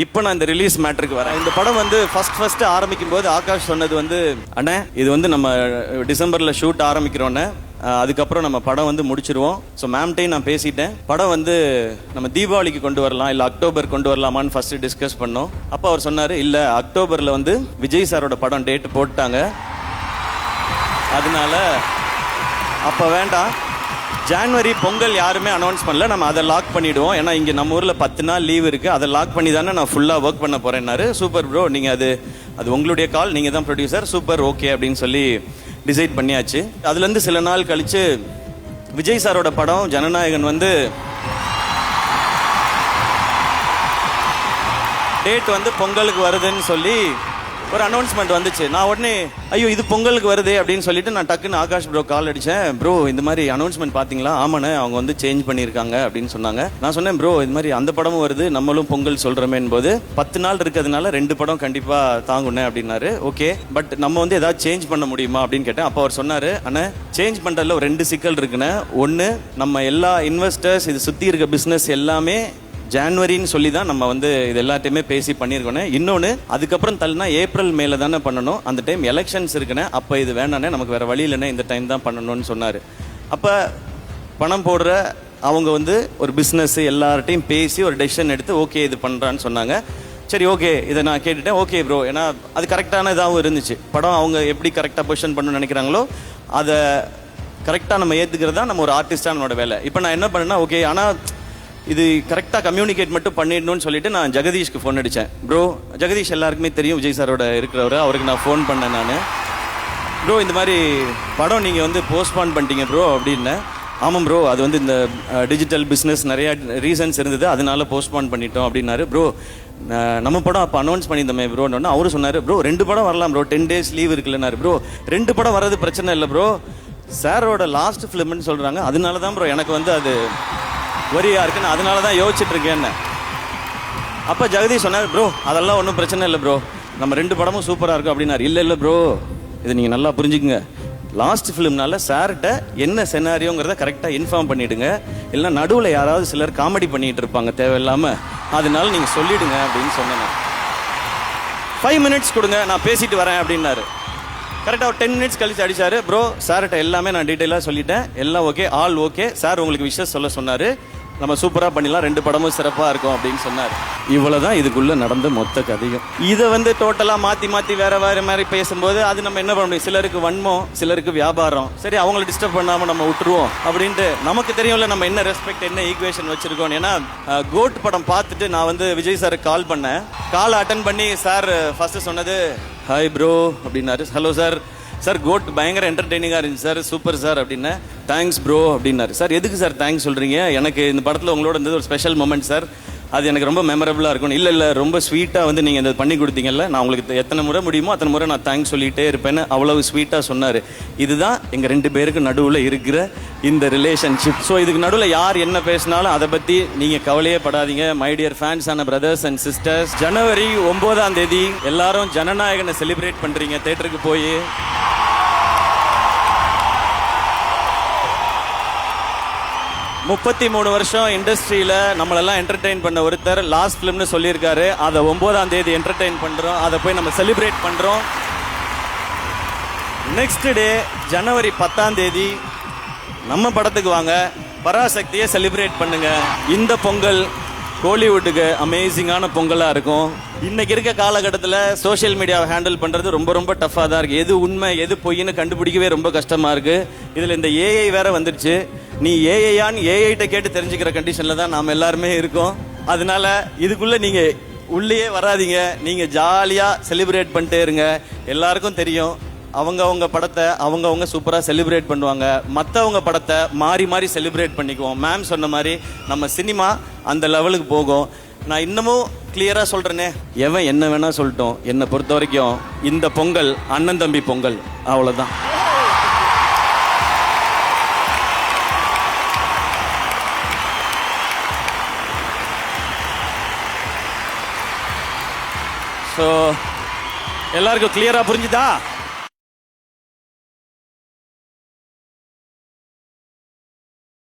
இப்போ நான் இந்த ரிலீஸ் மேட்டருக்கு வரேன். இந்த படம் வந்து ஃபர்ஸ்ட் ஆரம்பிக்கும் போது ஆகாஷ் சொன்னது வந்து, அண்ணே இது வந்து நம்ம டிசம்பர்ல ஷூட் ஆரம்பிக்கிறோன்னே, அதுக்கப்புறம் நம்ம படம் வந்து முடிச்சிருவோம். ஸோ மேம்கிட்டையும் நான் பேசிட்டேன், படம் வந்து நம்ம தீபாவளிக்கு கொண்டு வரலாம் இல்லை அக்டோபர் கொண்டு வரலாமான்னு ஃபர்ஸ்ட் டிஸ்கஸ் பண்ணோம். அப்போ அவர் சொன்னார், இல்லை அக்டோபரில் வந்து விஜய் சாரோட படம் டேட் போட்டாங்க, அதனால அப்போ வேண்டாம், ஜான்வரி பொங்கல் யாருமே அனௌன்ஸ் பண்ணல, நம்ம அதை லாக் பண்ணிவிடுவோம். ஏன்னா இங்கே நம்ம ஊரில் 10 நாள் லீவ் இருக்குது, அதை லாக் பண்ணி தானே நான் ஃபுல்லாக ஒர்க் பண்ண போகிறேன்னாரு. சூப்பர் ப்ரோ, நீங்கள் அது உங்களுடைய கால், நீங்கள் தான் ப்ரொடியூசர், சூப்பர் ஓகே அப்படின்னு சொல்லி டிசைட் பண்ணியாச்சு. அதுலேருந்து சில நாள் கழித்து விஜய் சாரோட படம் ஜனநாயகன் வந்து டேட் வந்து பொங்கலுக்கு வருதுன்னு சொல்லி ஒரு அனௌன்ஸ்மெண்ட் வந்துச்சு. நான் உடனே ஐயோ இது பொங்கலுக்கு வருது அப்படின்னு சொல்லிட்டு நான் டக்குன்னு ஆகாஷ் ப்ரோ கால் அடித்தேன். ப்ரோ இந்த மாதிரி அனௌன்ஸ்மெண்ட் பார்த்தீங்களா? ஆமாண்ணே, அவங்க வந்து சேஞ்ச் பண்ணியிருக்காங்க அப்படின்னு சொன்னாங்க. நான் சொன்னேன், ப்ரோ இது மாதிரி அந்த படமும் வருது, நம்மளும் பொங்கல் சொல்கிறோமேன் போது 10 நாள் இருக்கிறதுனால 2 படம் கண்டிப்பாக தாங்குண்ணே அப்படின்னாரு. ஓகே, பட் நம்ம வந்து ஏதாவது சேஞ்ச் பண்ண முடியுமா அப்படின்னு கேட்டேன். அப்போ அவர் சொன்னார், அண்ணே சேஞ்ச் பண்ணுறதுல ஒரு 2 சிக்கல் இருக்குண்ணே. ஒன்று, நம்ம எல்லா இன்வெஸ்டர்ஸ் இது சுற்றி இருக்க பிஸ்னஸ் எல்லாமே ஜான்வரின்னு சொல்லி தான் நம்ம வந்து இது எல்லாத்தையுமே பேசி பண்ணியிருக்கோண்ணே. இன்னொன்று, அதுக்கப்புறம் தள்ளினா ஏப்ரல் மேலே தானே பண்ணணும், அந்த டைம் எலெக்ஷன்ஸ் இருக்குண்ணே, அப்போ இது வேணாண்ணே, நமக்கு வேறு வழி இல்லைண்ணே, இந்த டைம் தான் பண்ணணும்னு சொன்னார். அப்போ பணம் போடுற அவங்க வந்து ஒரு பிஸ்னஸ் எல்லார்ட்டையும் பேசி ஒரு டெசிஷன் எடுத்து ஓகே இது பண்ணுறான்னு சொன்னாங்க. சரி ஓகே, இதை நான் கேட்டுட்டேன். ஓகே ப்ரோ, ஏன்னா அது கரெக்டான இதாகவும் இருந்துச்சு. படம் அவங்க எப்படி கரெக்டாக பொசிஷன் பண்ணணும்னு நினைக்கிறாங்களோ அதை கரெக்டாக நம்ம ஏற்றுக்கிறது தான் நம்ம ஒரு ஆர்டிஸ்டாக நம்மளோட வேலை. இப்போ நான் என்ன பண்ணேன்னா, ஓகே ஆனால் இது கரெக்டாக கம்யூனிகேட் மட்டும் பண்ணிடணும்னு சொல்லிட்டு நான் ஜெகதீஷ்க்கு ஃபோன் அடித்தேன். ப்ரோ, ஜெகதீஷ் எல்லாருக்குமே தெரியும் விஜய் சாரோட இருக்கிறவர், அவருக்கு நான் ஃபோன் பண்ணேன். நான் ப்ரோ இந்த மாதிரி படம் நீங்கள் வந்து போஸ்ட்பான் பண்ணிட்டீங்க ப்ரோ அப்படின்னேன். ஆமாம் ப்ரோ, அது வந்து இந்த டிஜிட்டல் பிஸ்னஸ் நிறையா ரீசன்ஸ் இருந்தது, அதனால போஸ்ட்பான் பண்ணிட்டோம் அப்படின்னாரு. ப்ரோ நம்ம படம் அப்போ அனௌன்ஸ் பண்ணியிருந்தோமே ப்ரோன்னு அவரு சொன்னார், ப்ரோ 2 படம் வரலாம் ப்ரோ, 10 days லீவ் இருக்குல்லனாரு. ப்ரோ 2 படம் வர்றது பிரச்சனை இல்லை ப்ரோ, சாரோட லாஸ்ட் ஃபிலிம்னு சொல்கிறாங்க, அதனால தான் ப்ரோ எனக்கு வந்து அது வரியா இருக்குன்னு அதனால தான் யோசிச்சுட்டு இருக்கேன்னு. அப்போ ஜெகதீஷ் சொன்னார், ப்ரோ அதெல்லாம் ஒன்றும் பிரச்சனை இல்லை ப்ரோ, நம்ம 2 படமும் சூப்பராக இருக்கும் அப்படின்னாரு. இல்லை ப்ரோ, இதை நீங்கள் நல்லா புரிஞ்சுக்குங்க, லாஸ்ட் ஃபிலிம்னால சார்கிட்ட என்ன செனாரியோங்கிறத கரெக்டாக இன்ஃபார்ம் பண்ணிவிடுங்க, இல்லைனா நடுவில் யாராவது சிலர் காமெடி பண்ணிகிட்டு இருப்பாங்க தேவையில்லாமல், அதனால நீங்கள் சொல்லிவிடுங்க அப்படின்னு சொன்னேன். 5 minutes கொடுங்க, நான் பேசிட்டு வரேன் அப்படின்னாரு. கரெக்டாக ஒரு 10 minutes கழிச்சு அடிச்சாரு. ப்ரோ சார்கிட்ட எல்லாமே நான் டீட்டெயிலாக சொல்லிட்டேன், எல்லாம் ஓகே, ஆல் ஓகே, சார் உங்களுக்கு விஷயம் சொல்ல சொன்னார், நம்ம சூப்பராக பண்ணிடலாம், 2 படமும் சிறப்பாக இருக்கும் அப்படின்னு சொன்னார். இவ்வளோதான் இதுக்குள்ளே நடந்த மொத்த கதையும். இதை வந்து டோட்டலாக மாற்றி வேறு மாதிரி பேசும்போது அது நம்ம என்ன பண்ண முடியும், சிலருக்கு வன்மம், சிலருக்கு வியாபாரம், சரி அவங்கள டிஸ்டர்ப் பண்ணாமல் நம்ம விட்டுருவோம் அப்படின்ட்டு நமக்கு தெரியும்ல நம்ம என்ன ரெஸ்பெக்ட் என்ன ஈக்குவேஷன் வச்சுருக்கோம். ஏன்னா கோட் படம் பார்த்துட்டு நான் வந்து விஜய் சாருக்கு கால் பண்ணேன். கால் அட்டன் பண்ணி சார் ஃபஸ்ட்டு சொன்னது ஹாய் ப்ரோ அப்படின்னாரு. ஹலோ சார், சார் கோட் பயங்கர என்டர்டெய்னிங்காக இருந்துச்சு சார், சூப்பர் சார் அப்படின்னு. தேங்க்ஸ் ப்ரோ அப்படின்னாரு. சார் எதுக்கு சார் தேங்க்ஸ் சொல்கிறீங்க, எனக்கு இந்த படத்தில் உங்களோட இருந்தது ஒரு ஸ்பெஷல் மொமெண்ட் சார், அது எனக்கு ரொம்ப மெமரபுளாக இருக்கும். இல்லை ரொம்ப ஸ்வீட்டாக வந்து நீங்கள் இதை பண்ணி கொடுத்தீங்கல்ல, நான் உங்களுக்கு எத்தனை முறை முடியுமோ அத்தனை முறை நான் தேங்க்ஸ் சொல்லிகிட்டே இருப்பேன்னு அவ்வளவு ஸ்வீட்டாக சொன்னார். இதுதான் எங்கள் 2 பேருக்கு நடுவில் இருக்கிற இந்த ரிலேஷன்ஷிப். ஸோ இதுக்கு நடுவில் யார் என்ன பேசினாலும் அதை பற்றி நீங்கள் கவலையே படாதீங்க. மை டியர் ஃபேன்ஸ் ஆன பிரதர்ஸ் அண்ட் சிஸ்டர்ஸ், ஜனவரி 9ஆம் தேதி எல்லாரும் ஜனநாயகனை செலிப்ரேட் பண்ணுறீங்க தேட்டருக்கு போய். 33 வருஷம் இண்டஸ்ட்ரியில் நம்மளெல்லாம் என்டர்டெயின் பண்ண ஒருத்தர் லாஸ்ட் ஃபிலிம்னு சொல்லியிருக்காரு, அதை 9ஆம் தேதி என்டர்டெயின் பண்ணுறோம், அதை போய் நம்ம செலிப்ரேட் பண்ணுறோம். நெக்ஸ்ட் டே ஜனவரி 10ஆம் தேதி நம்ம படத்துக்கு வாங்க, பராசக்தியை செலிப்ரேட் பண்ணுங்க. இந்த பொங்கல் கோலிவுட்டுக்கு அமேசிங்கான பொங்கலாக இருக்கும். இன்னைக்கு இருக்க காலகட்டத்தில் சோஷியல் மீடியாவை ஹேண்டில் பண்ணுறது ரொம்ப டஃப்பாக தான் இருக்குது. எது உண்மை எது பொய்ன்னு கண்டுபிடிக்கவே ரொம்ப கஷ்டமாக இருக்குது. இதில் இந்த ஏஐ வேற வந்துடுச்சு, நீ ஏஐயான்னு ஏஐட்ட கேட்டு தெரிஞ்சுக்கிற கண்டிஷனில் தான் நாம் எல்லாருமே இருக்கோம். அதனால இதுக்குள்ளே நீங்கள் உள்ளே வராதிங்க, நீங்கள் ஜாலியாக செலிப்ரேட் பண்ணிட்டே இருங்க. எல்லாருக்கும் தெரியும் அவங்க படத்தை அவங்க சூப்பராக செலிப்ரேட் பண்ணுவாங்க, மற்றவங்க படத்தை மாறி செலிப்ரேட் பண்ணிக்குவோம். மேம் சொன்ன மாதிரி நம்ம சினிமா அந்த லெவலுக்கு போகும். நான் இன்னமும் கிளியராக சொல்கிறேனே, எவன் என்ன வேணால் சொல்லட்டும், என்னை பொறுத்த வரைக்கும் இந்த பொங்கல் அண்ணன் தம்பி பொங்கல், அவ்வளோதான். ஸோ எல்லாருக்கும் கிளியராக புரிஞ்சுதா?